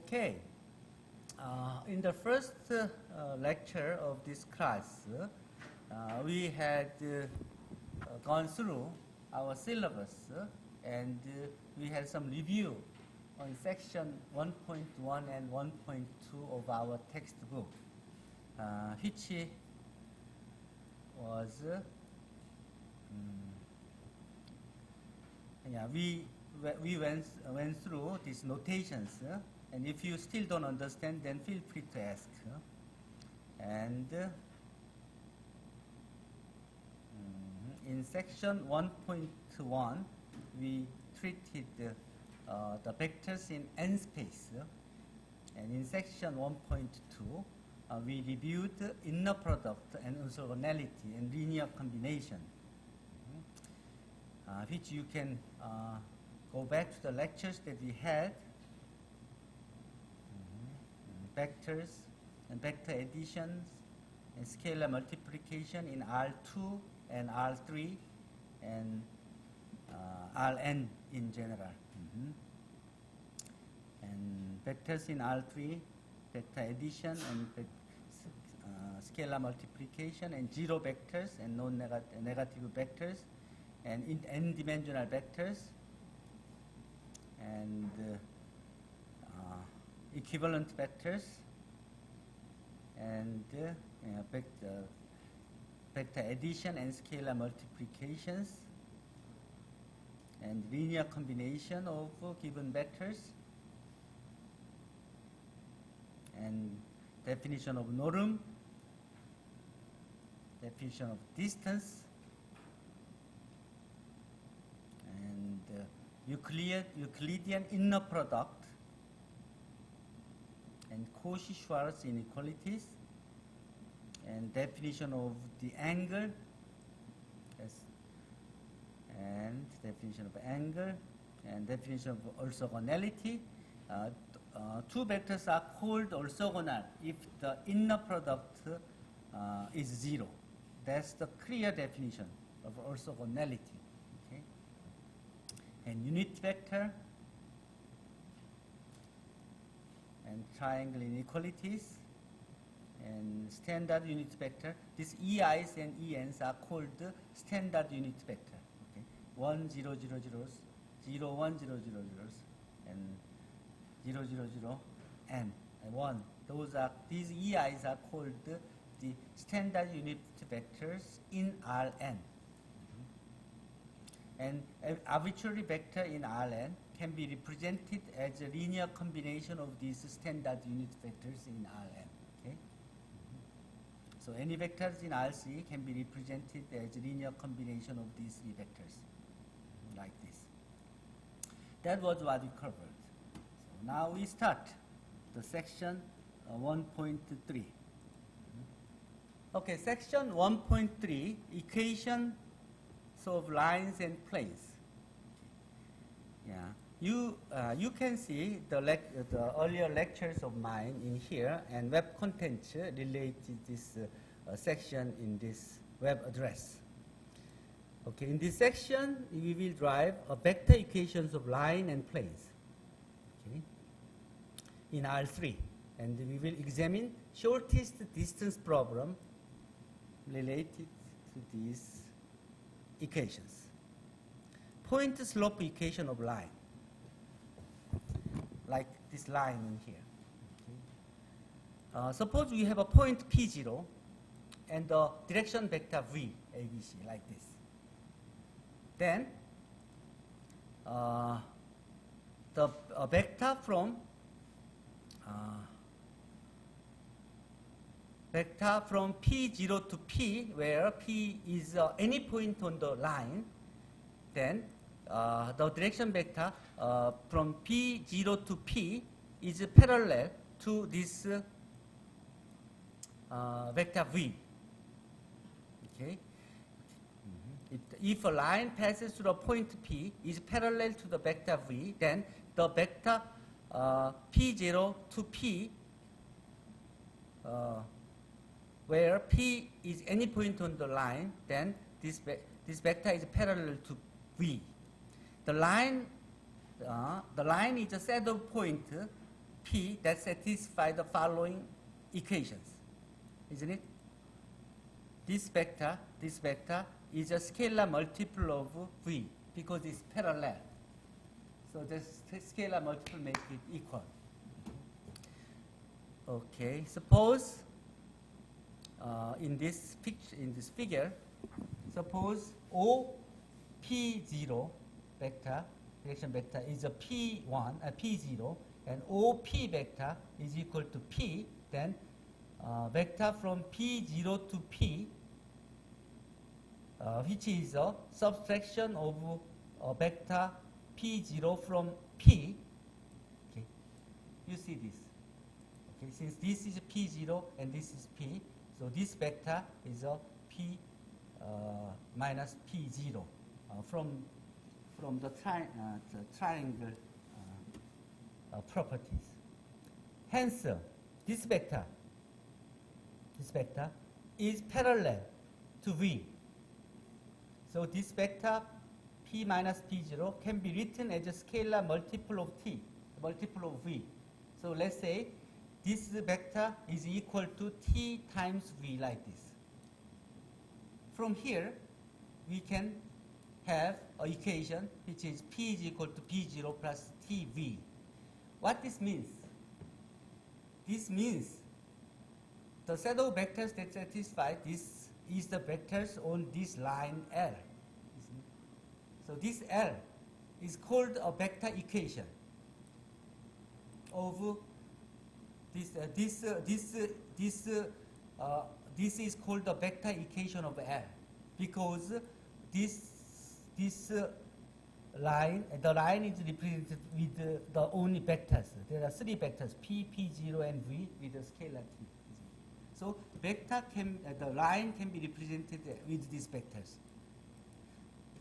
Okay. In the first lecture of this class, we had gone through our syllabus and we had some review on section 1.1 and 1.2 of our textbook, which was we went through these notations, and if you still don't understand, then feel free to ask. And in section 1.1, we treated the vectors in n space, and in section 1.2, we reviewed inner product and orthogonality and linear combination, which you can go back to the lectures that we had, vectors and vector additions and scalar multiplication in R2 and R3 and Rn in general. And vectors in R3, vector addition and scalar multiplication, and zero vectors and non-negative vectors, and in n-dimensional vectors, and equivalent vectors, and vector addition and scalar multiplications, and linear combination of given vectors, and definition of norm, definition of distance, and Euclidean inner product, and Cauchy-Schwarz inequalities, and definition of the angle, and definition of angle, and definition of orthogonality. Two vectors are called orthogonal if the inner product is zero. That's the clear definition of orthogonality. Okay? And unit vector, and triangle inequalities, and standard unit vector. These EIs and ENs are called standard unit vector. Okay? 1, 0, 0, 0s, 0, 1, 0, 0, 0s, and 0, 0, 0, and 1. These EIs are called the standard unit vectors in Rn. And an arbitrary vector in Rn can be represented as a linear combination of these standard unit vectors in Rn. Okay? So any vectors in Rc can be represented as a linear combination of these three vectors, like this. That was what we covered. So now we start the section 1.3. Okay, section 1.3, equations of lines and planes. Yeah. You can see the earlier lectures of mine in here, and web contents related to this section in this web address. Okay, in this section, we will derive a vector equations of line and planes, okay, in R3. And we will examine shortest distance problem related to these equations. Point slope equation of line, like this line in here. Okay. Suppose we have a point P0 and the direction vector V, ABC, like this. Then the vector from P0 to P, where P is any point on the line, then the direction vector from P0 to P is parallel to this vector V. Okay? If a line passes through a point P is parallel to the vector V, then the vector P0 to P, where P is any point on the line, then this vector is parallel to V. The line is a set of points P that satisfy the following equations, isn't it? This vector is a scalar multiple of V because it's parallel. So the scalar multiple make it equal. Okay, suppose in this figure, suppose OP0 vector, direction vector is a P1, P0, and OP vector is equal to P, then vector from P0 to P, which is a subtraction of vector P0 from P. Okay, you see this. Okay, since this is P0 and this is P, so this vector is a P minus P0 from the triangle properties. Hence, this vector is parallel to V. So this vector P minus P0 can be written as a scalar multiple of T, multiple of V. So let's say this vector is equal to T times V like this. From here, we can have an equation which is P is equal to P0 plus TV. What this means? This means the set of vectors that satisfy this is the vectors on this line L. So this L is called a vector equation of this is called the vector equation of L because this line, the line is represented with the only vectors. There are three vectors, P, P0, and V with a scalar T. So vector the line can be represented with these vectors.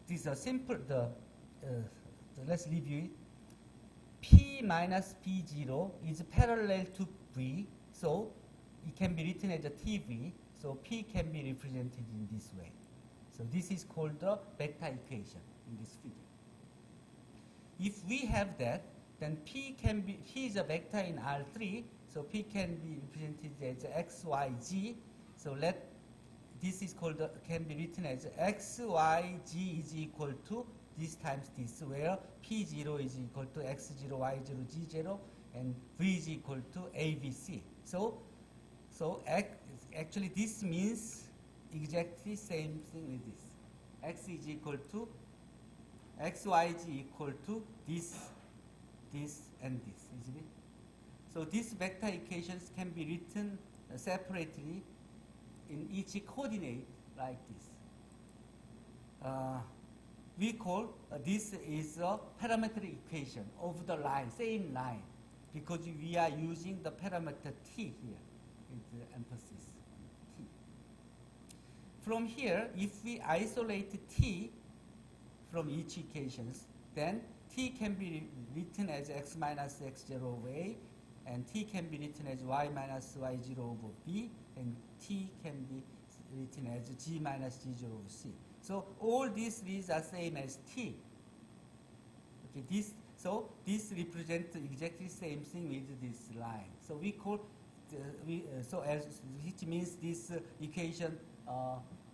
These are simple. Let's review it. P minus P0 is parallel to V, so it can be written as a TV. So P can be represented in this way. So this is called the vector equation in this figure. If we have that, then P is a vector in R3, so P can be represented as X, Y, Z. So this is called can be written as X, Y, G is equal to this times this, where P0 is equal to X0, Y0, G0, and V is equal to ABC. So actually this means exactly same thing with this. X is equal to X, Y, G equal to this, and this, isn't it? So these vector equations can be written separately in each coordinate like this. We call this is a parametric equation of the line, same line, because we are using the parameter T here, with the emphasis T. From here, if we isolate T from each equations, then T can be written as X minus X0 over A, and T can be written as Y minus Y0 over B, and T can be written as G minus G0 over C. So all these are same as T. Okay, this represents exactly same thing with this line. So we call which means this equation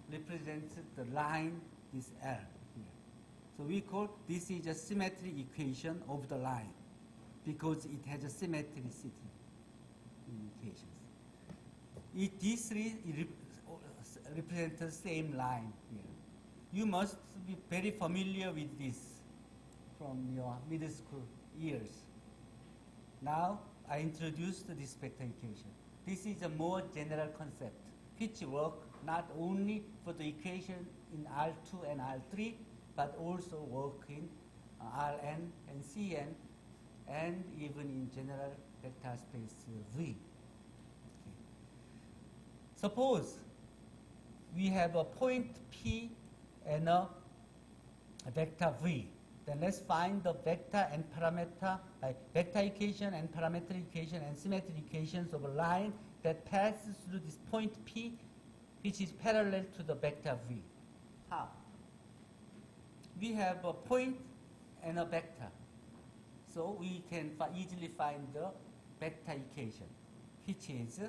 represents the line, this L here. So we call this is a symmetry equation of the line because it has a symmetricity in equations. These three represent the same line here. You must be very familiar with this from your middle school years. Now I introduced this vector equation. This is a more general concept which work not only for the equation in R2 and R3, but also work in Rn and Cn, and even in general vector space V. Okay. Suppose we have a point P and a vector V. Then let's find the vector and parameter, vector equation and parametric equation and symmetric equations of a line that passes through this point P, which is parallel to the vector V. How? We have a point and a vector. So we can easily find the vector equation, which is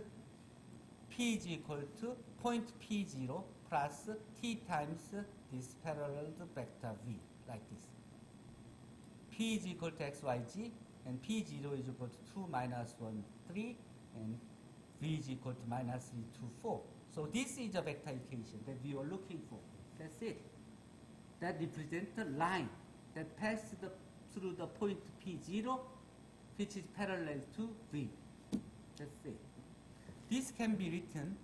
P is equal to point P0 plus T times this parallel vector V, like this. P is equal to xyg, and P0 is equal to 2 minus 1, 3, and V is equal to minus 3, 2, 4. So this is a vector equation that we are looking for. That's it. That represents the line that passes through the point P0, which is parallel to V. That's it. This can be written,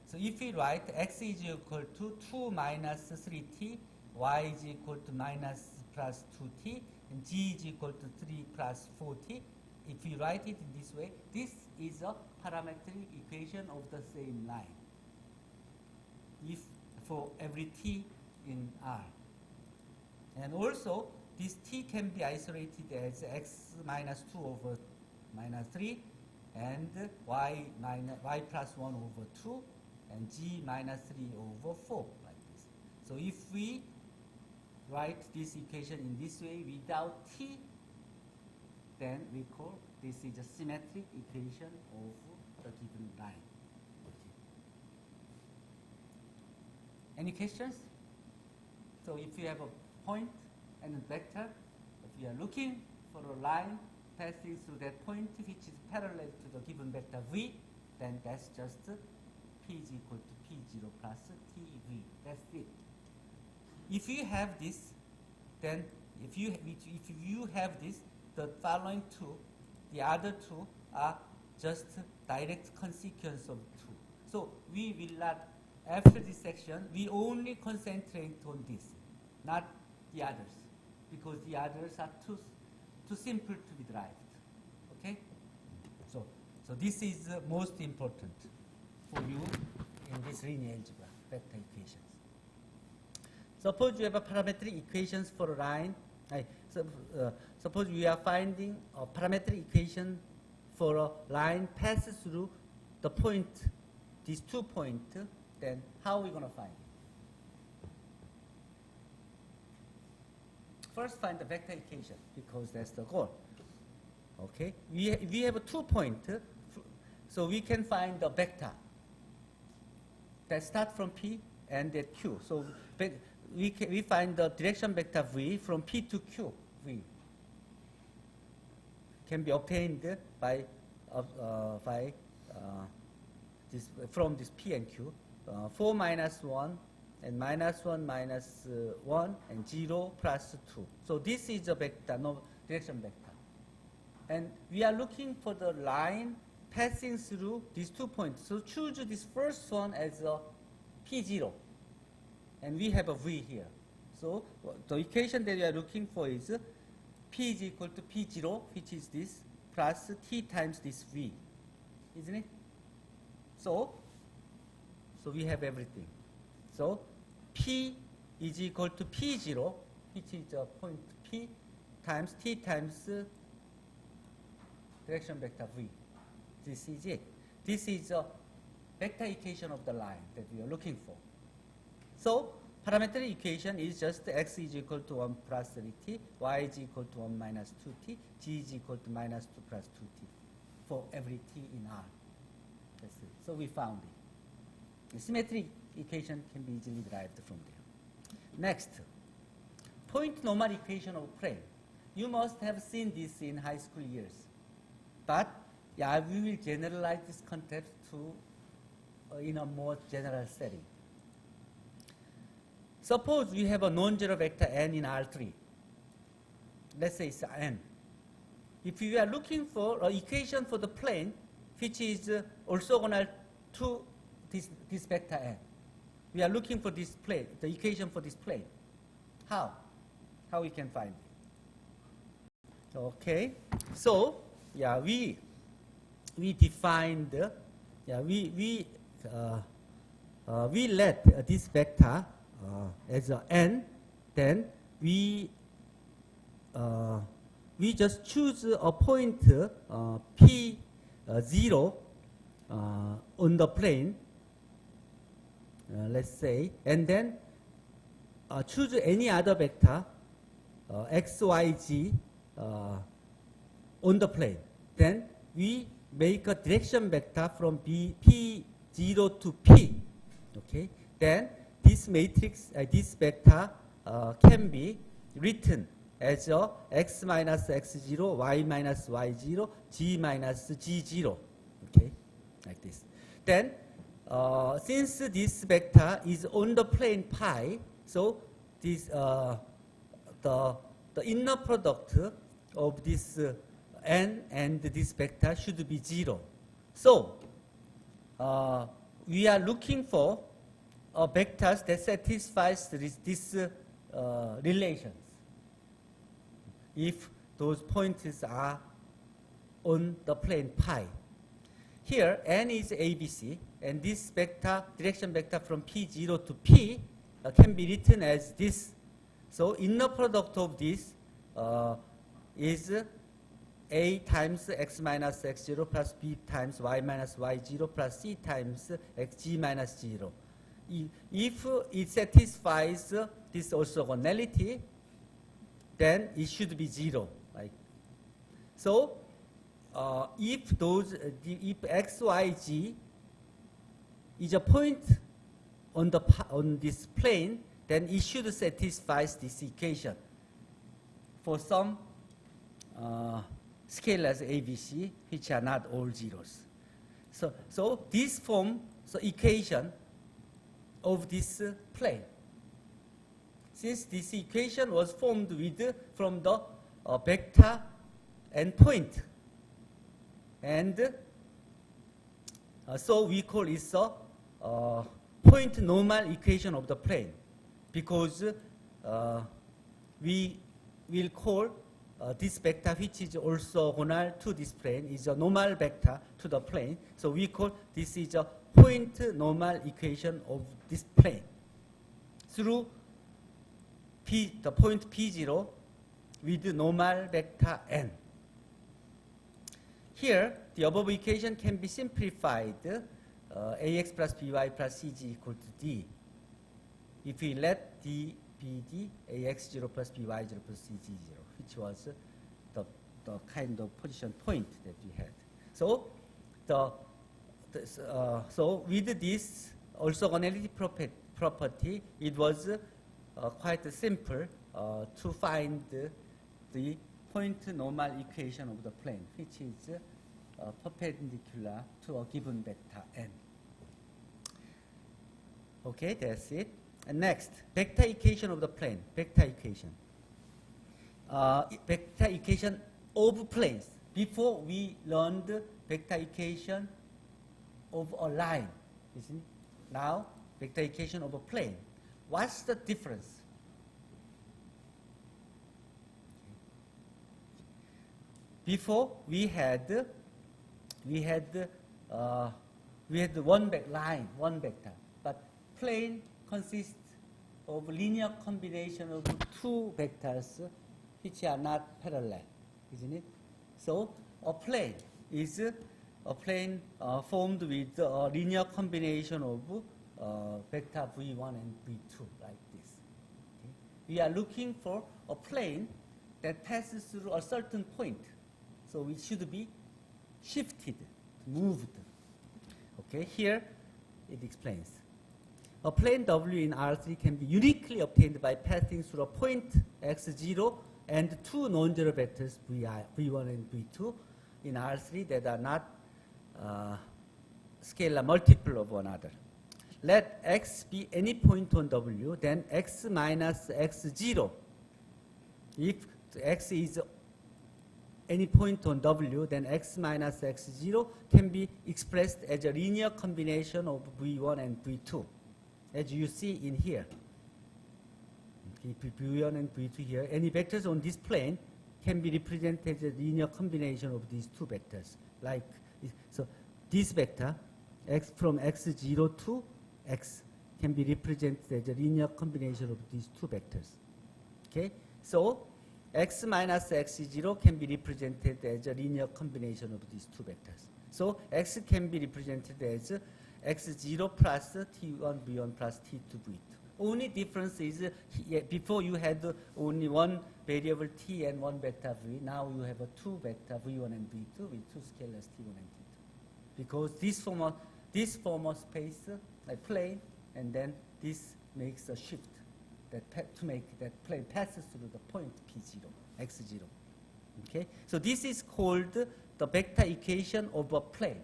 so if we write x is equal to 2 minus 3t, y is equal to minus plus 2t, and g is equal to 3 plus 4t, if we write it in this way, this is a parametric equation of the same line. If for every t in R. And also, this t can be isolated as x minus 2 over minus 3, and y plus 1 over 2, and g minus 3 over 4, like this. So if we write this equation in this way without t, then we call this is a symmetric equation of the given line. Okay. Any questions? So if you have a point and a vector, if we are looking for a line passing through that point which is parallel to the given vector v, then that's just p is equal to p0 plus tv. That's it. If you have this, then if you have this, the following two, the other two are just direct consequence of two. So we will not, after this section, we only concentrate on this, not the others, because the others are too simple to be derived. Okay? So this is most important for you in this linear algebra, vector equations. Suppose you have a parametric equations for a line. Suppose we are finding a parametric equation for a line passes through the point, these 2 points, then how are we going to find it? First, find the vector equation, because that's the goal. Okay, we have a 2 points, so we can find the vector that start from P and at Q. So we find the direction vector V from P to Q. V can be obtained by this from this P and Q. 4 minus 1 and minus 1 minus 1 and 0 plus 2. So this is a vector, no direction vector. And we are looking for the line passing through these 2 points. So choose this first one as a P0. And we have a V here. So the equation that we are looking for is P is equal to P0, which is this, plus T times this V. Isn't it? So we have everything. So P is equal to P0, which is a point P, times T times direction vector V. This is it. This is a vector equation of the line that we are looking for. So parametric equation is just x is equal to 1 plus 3t, y is equal to 1 minus 2t, g is equal to minus 2 plus 2t for every t in R. That's it. So we found it. The symmetric equation can be easily derived from there. Next, point normal equation of plane. You must have seen this in high school years. But yeah, we will generalize this concept to in a more general setting. Suppose we have a non-zero vector n in R3. Let's say it's n. If we are looking for an equation for the plane, which is orthogonal to this vector n, we are looking for this plane, the equation for this plane. How we can find it? Okay. So yeah, we defined. We let this vector as a n, then we just choose a point P0 on the plane, let's say, and then choose any other vector x, y, z on the plane. Then we make a direction vector from P0 to P. Okay. Then this matrix, this vector can be written as a x minus x0, y minus y0, g minus g0. Okay, like this. Then, since this vector is on the plane pi, so this the inner product of this n and this vector should be 0. So we are looking for vectors that satisfies this relations. If those points are on the plane pi. Here, n is ABC, and this vector, direction vector from P0 to P can be written as this. So inner product of this is A times x minus x0 plus B times y minus y0 plus C times xg minus 0. If it satisfies this orthogonality, then it should be 0. Right? So if x, y, g is a point on this plane, then it should satisfy this equation for some scalars ABC, which are not all zeros. So this forms the equation of this plane. Since this equation was formed from the vector and point, and so we call it a point normal equation of the plane, because we will call this vector, which is orthogonal to this plane, is a normal vector to the plane. So we call this is a point normal equation of this plane through the point P0 with normal vector n. Here, the above equation can be simplified ax plus by plus cg equal to d. If we let d be the ax0 plus by0 plus cg0, which was the kind of position point that we had. So, so with this orthogonality property, it was quite simple to find the point normal equation of the plane, which is perpendicular to a given vector n. Okay, that's it. And next, vector equation of the plane. Vector equation. Vector equation of planes. Before we learned vector equation of a line, isn't it? Now, vector equation of a plane. What's the difference? Before we had one line, one vector, but plane consists of linear combination of two vectors which are not parallel, isn't it? So a plane is a plane formed with a linear combination of vector v1 and v2, like this. Okay? We are looking for a plane that passes through a certain point, so it should be shifted, moved. Okay, here it explains. A plane W in R3 can be uniquely obtained by passing through a point x0 and two non-zero vectors v1 and v2 in R3 that are not scalar multiple of one another. Let x be any point on W, then x minus x0. If x is any point on W, then x minus x0 can be expressed as a linear combination of v1 and v2, as you see in here. Okay, v1 and v2 here. Any vectors on this plane can be represented as a linear combination of these two vectors. Like so, this vector x from x0 to x can be represented as a linear combination of these two vectors. Okay, so x minus x0 can be represented as a linear combination of these two vectors. So x can be represented as x0 plus t1 v1 plus t2 v2. Only difference is before you had only one variable t and one vector v. Now you have a two vector v1 and v2 with two scalars t1 and t2. Because this form of space, a plane, and then this makes a shift to make that plane passes through the point p0, x0. Okay? So this is called the vector equation of a plane.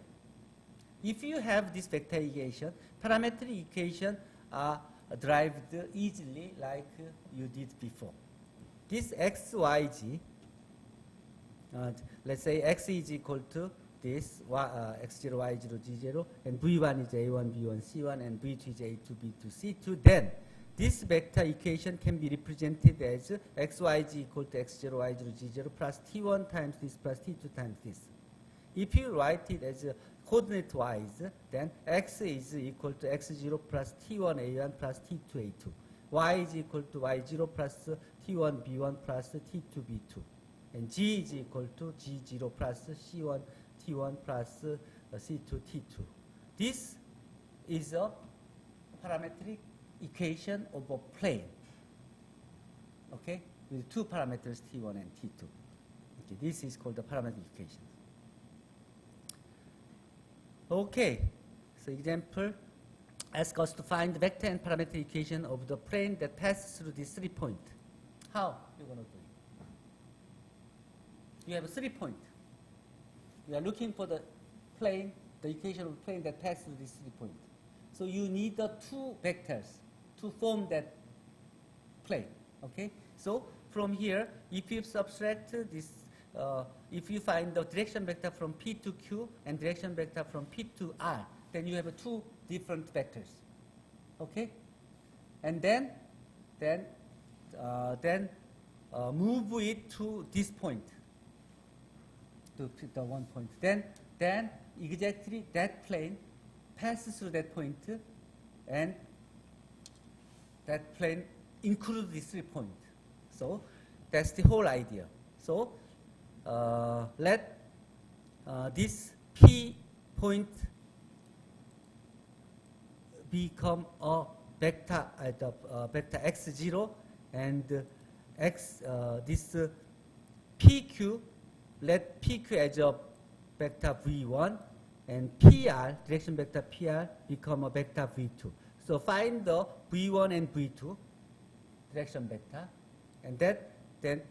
If you have this vector equation, parametric equation are derived easily like you did before. This x, y, g, let's say x is equal to this x0, y0, g0, and v1 is a1, b1, c1, and v2 is a2, b2, c2. Then this vector equation can be represented as x, y, g equal to x0, y0, g0 plus t1 times this plus t2 times this. If you write it as coordinate wise, then x is equal to x0 plus t1 a1 plus t2 a2. Y is equal to y0 plus t1 b1 plus t2 b2. And g is equal to g0 plus c1 t1 plus c2 t2. This is a parametric equation of a plane, okay, with two parameters t1 and t2. Okay, this is called the parametric equation. Okay, so example, ask us to find the vector and parametric equation of the plane that passes through these 3 points. How you're going to do it? You have a 3 point. You are looking for the plane, the equation of the plane that passes through these 3 points. So you need the two vectors to form that plane. Okay. So from here, if you subtract this, if you find the direction vector from P to Q and direction vector from P to R, then you have two different vectors. Okay. And then move it to this point, to the one point. Then exactly that plane passes through that point, and that plane includes these 3 points. So that's the whole idea. So let this P point become a vector at the vector x0, and this PQ, let PQ as a vector v1, and PR, direction vector PR, become a vector v2. So find the v1 and v2 direction vector, and then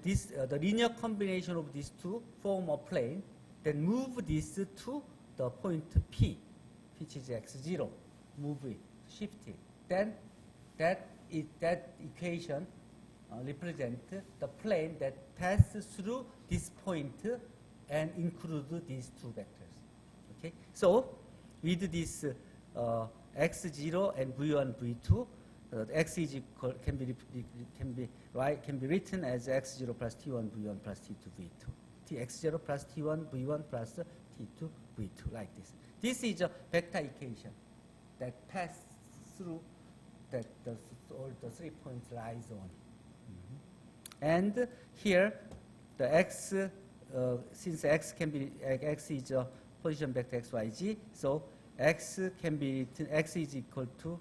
this the linear combination of these two form a plane. Then move this to the point P, which is x0. Move it, shift it. Then that equation represents the plane that passes through this point and includes these two vectors. Okay. So with this x0 and v1, v2, x is equal, can be written as x0 plus t1 v1 plus t2 v2. X0 plus t1 v1 plus t2 v2, like this. This is a vector equation that passes through that all the 3 points lies on. And here the x, since x is a position vector x, y, z, so x can be written, x is equal to,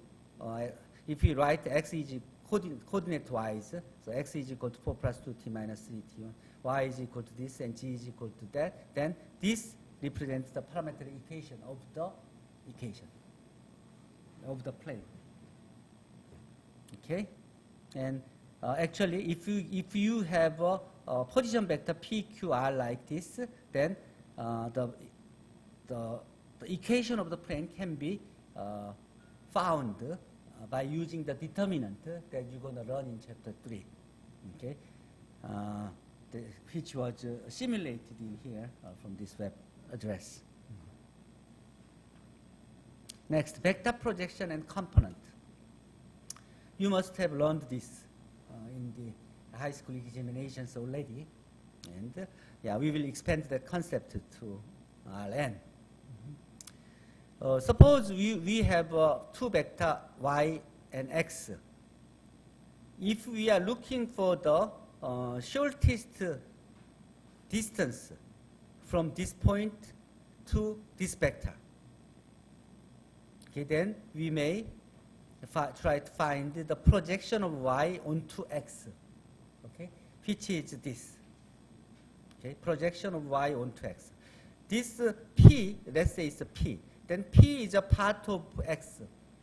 if you write x is coordinate wise, so x is equal to 4 plus 2t minus 3t1, y is equal to this, and g is equal to that, then this represents the parametric equation of the plane. Okay, and actually, if you have a position vector PQR like this, then the equation of the plane can be found by using the determinant that you're going to learn in chapter 3. Okay, which was simulated in here from this web address. Next, vector projection and component. You must have learned this in the high school examinations already, and yeah, we will expand that concept to Rn. Suppose we have two vector y and x. If we are looking for the shortest distance from this point to this vector, okay, then we may try to find the projection of y onto x, okay, which is this. Okay, projection of y onto x. This p, let's say it's a p. Then p is a part of x.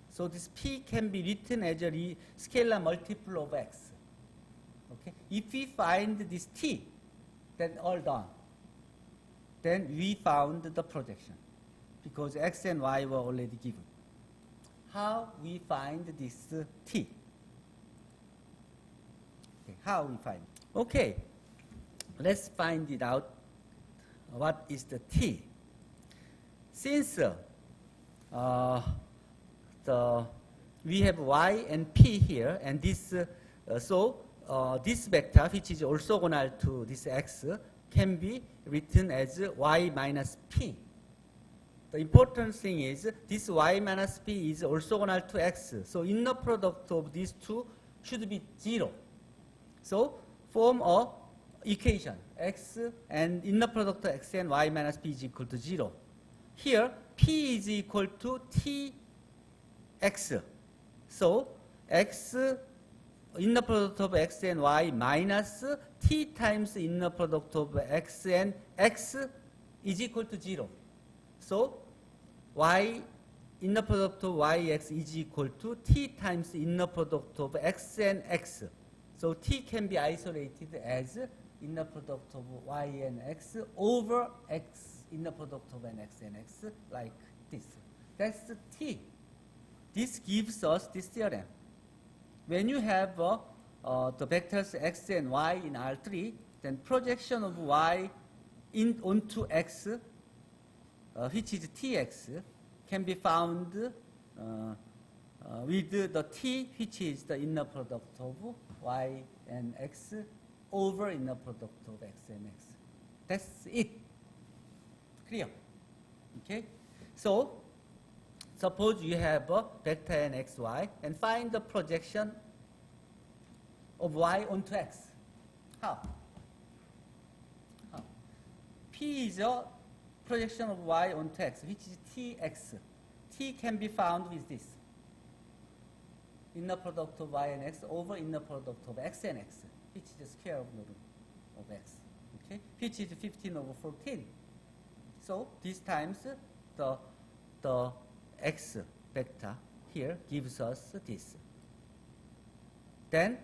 So this p can be written as a scalar multiple of x. Okay, if we find this t, then all done. Then we found the projection because x and y were already given. How we find this t? Okay, how we find it? Okay, let's find it out. What is the t? Since we have y and p here, and this this vector, which is orthogonal to this x, can be written as y minus p. The important thing is this y minus p is orthogonal to x. So inner product of these two should be 0. So form a equation x and inner product of x and y minus p is equal to 0. Here p is equal to tx. So x inner product of x and y minus t times inner product of x and x is equal to 0. So y inner product of yx is equal to t times inner product of x and x. So t can be isolated as inner product of y and x over x inner product of an x and x, like this. That's the t. This gives us this theorem. When you have the vectors x and y in R3, then projection of y onto x, which is tx, can be found with the t, which is the inner product of y and x over inner product of x and x. That's it. Clear? Okay? So, suppose you have a vector n x, y, and find the projection of y onto x. How? How? P is a projection of y onto x, which is tx. T can be found with this. Inner product of y and x over inner product of x and x, which is the square of the root of x. Okay? Which is 15 over 14. So this times the x vector here gives us this. Then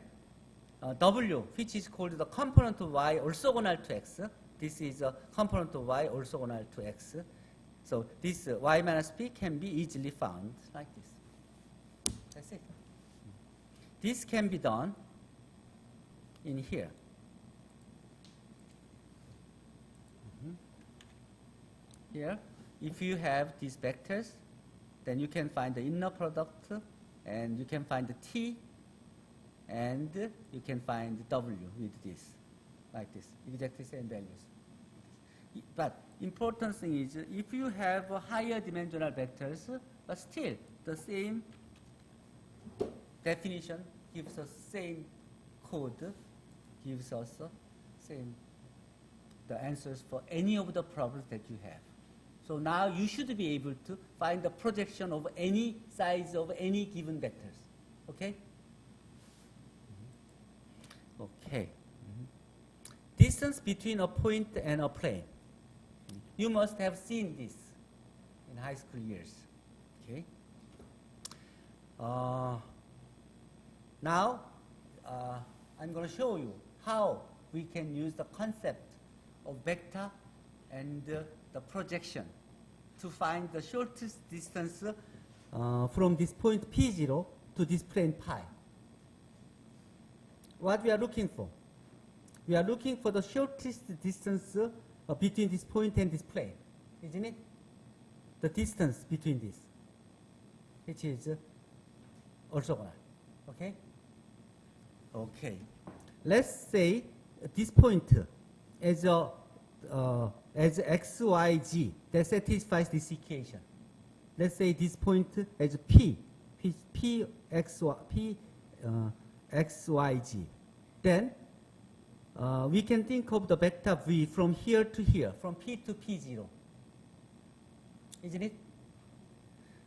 w, which is called the component of y orthogonal to x. This is a component of y orthogonal to x. So this y minus p can be easily found like this. That's it. This can be done in here. Here, if you have these vectors, then you can find the inner product, and you can find the t, and you can find the w with this, like this, exactly same values. But important thing is, if you have higher dimensional vectors, but still the same definition gives us same code, gives us the answers for any of the problems that you have. So now you should be able to find the projection of any size of any given vectors. Okay? Okay. Distance between a point and a plane. You must have seen this in high school years. Okay? Now, I'm going to show you how we can use the concept of vector and the projection to find the shortest distance from this point P0 to this plane pi. What we are looking for? We are looking for the shortest distance between this point and this plane, isn't it? The distance between this, which is orthogonal. Okay? Okay. Let's say this point as x, y, g that satisfies this equation. Let's say this point as p x, y, g. Then we can think of the vector v from here to here, from p to p0. Isn't it?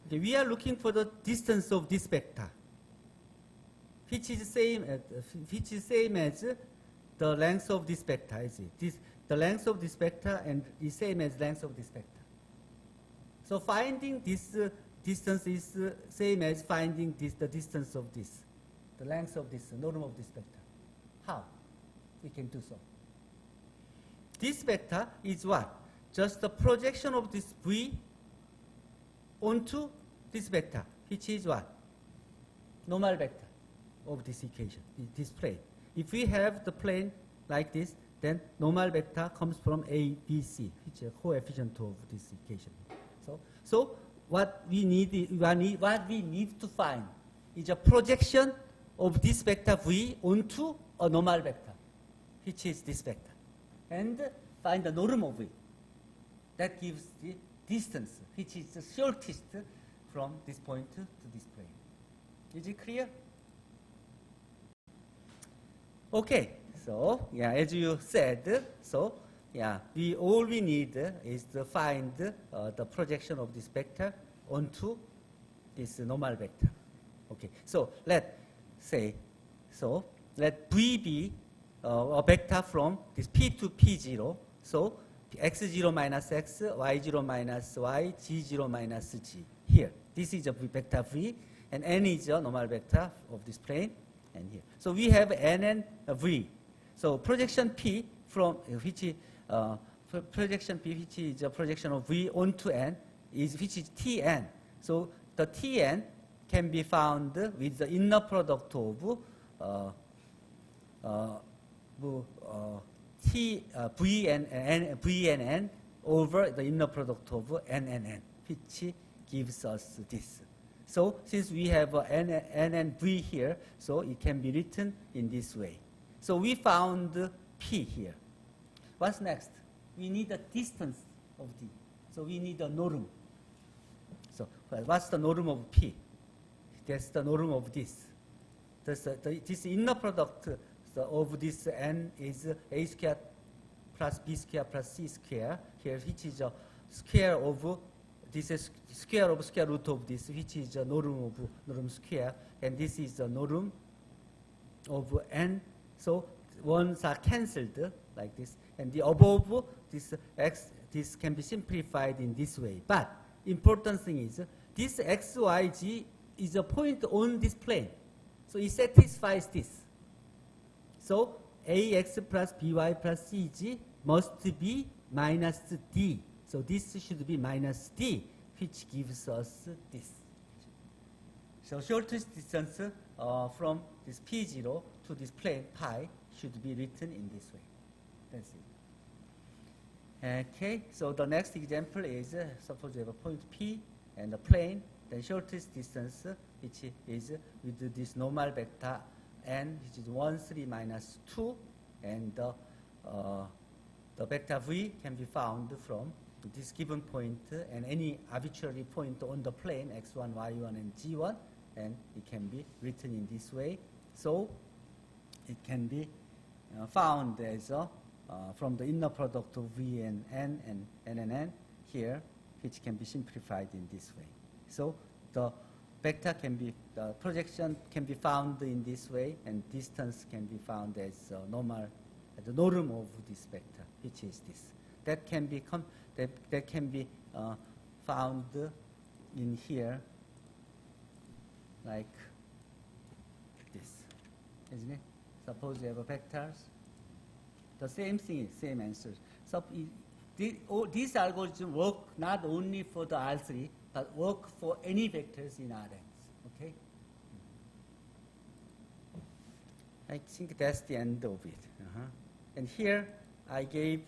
Okay, we are looking for the distance of this vector, which is same as the length of this vector. Is it? The length of this vector and is same as length of this vector. So finding this distance is same as finding the distance of this, the length of this, norm of this vector. How? We can do so. This vector is what? Just the projection of this V onto this vector, which is what? Normal vector of this equation, this plane. If we have the plane like this, then normal vector comes from A, B, C, which is a coefficient of this equation. So what we need to find is a projection of this vector V onto a normal vector, which is this vector, and find the norm of it. That gives the distance, which is the shortest from this point to this plane. Is it clear? Okay, so yeah, as you said, so yeah, all we need is to find the projection of this vector onto this normal vector. Okay, so let's say, so let V be a vector from this P to P0. So x0 minus x, y0 minus y, g0 minus g. Here, this is a vector V, and n is a normal vector of this plane, and here. So we have n and v. So projection P from which is projection P, which is a projection of V onto n, which is Tn. So the Tn can be found with the inner product of V and n over the inner product of n and n, which gives us this. So since we have n and v here, so it can be written in this way. So we found P here. What's next? We need the distance of D. So we need a norm. So what's the norm of P? That's the norm of this. This inner product of this n is a squared plus b squared plus c squared here, which is a square of this is square root of this, which is a norm of norm square, and this is the norm of n. So ones are cancelled like this, and the above this x, this can be simplified in this way. But important thing is this x, y, g is a point on this plane, so it satisfies this. So ax plus by plus cg must be minus d. So this should be minus d, which gives us this. So shortest distance from this P0 to this plane pi should be written in this way. That's it. Okay, so the next example is suppose you have a point P and a plane, then shortest distance, which is with this normal vector n, which is 1, 3, minus 2, and the vector v can be found from this given point and any arbitrary point on the plane x1, y1, and g1, and it can be written in this way. So it can be found as from the inner product of v and n here, which can be simplified in this way. So the vector can be, the projection can be found in this way, and distance can be found as normal, the norm of this vector, which is this. That can be that can be found in here, like this, isn't it? Suppose you have a vectors. The same thing, same answer. So this algorithm work not only for the R3, but work for any vectors in Rn. Okay. I think that's the end of it. And here I gave,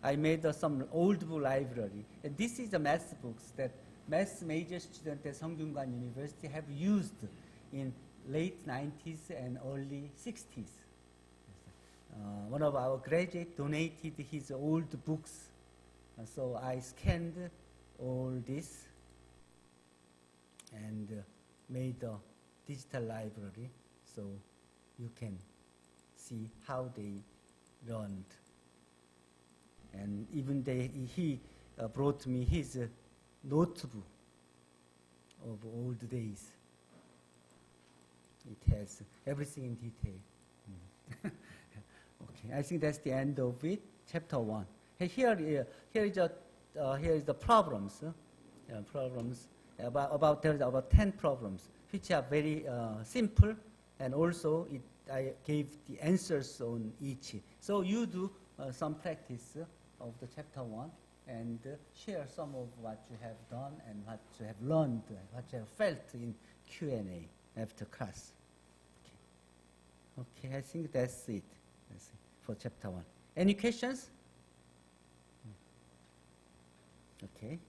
I made some old book library. And this is the math books that math major students at Seongkyungwan University have used in late 90s and early 60s. One of our graduates donated his old books. So I scanned all this and made a digital library so you can see how they learned. And even he brought me his notebook of old days. It has everything in detail. Okay, I think that's the end of it. Chapter 1. Here is the problems. Problems there's about 10 problems, which are very simple, and also I gave the answers on each. So you do some practice of the chapter 1 and share some of what you have done and what you have learned, what you have felt in Q&A after class. Okay, I think that's it. For chapter 1. Any questions? Okay.